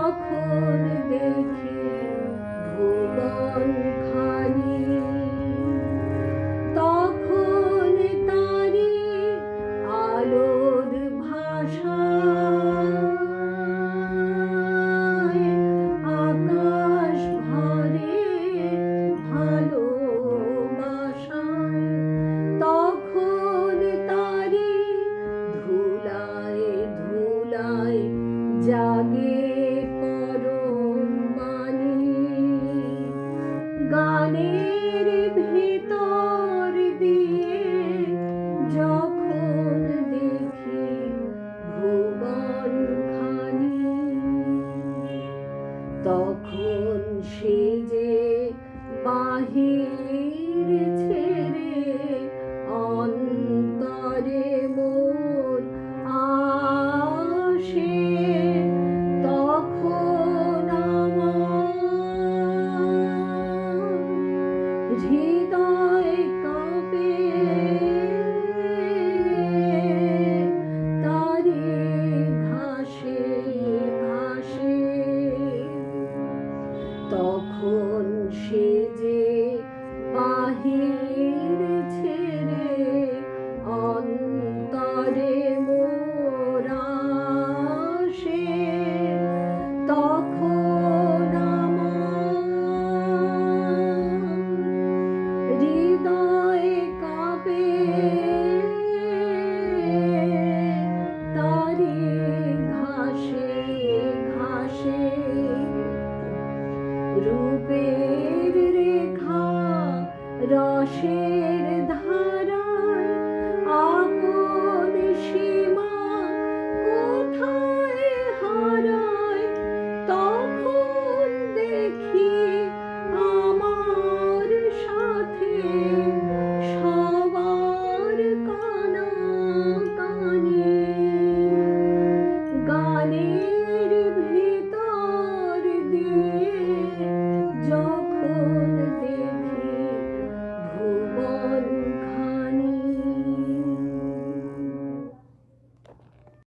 যখন দেখি ভুবন খানি, তখন তারি আলোর ভাষায় আকাশ ভরে ভালোবাসায়, তখন তারি ধুলায় ধুলায় জাগে পরম বাণী। গানের ভেতর দিয়ে যখন দেখি ভুবন খানি, তখন সে যে বাহির ছেড়ে অন্তরে মোর আসে, তখন আমার হৃদয় কাঁপে তারে ঘাসে ঘাসে। তখন সে যে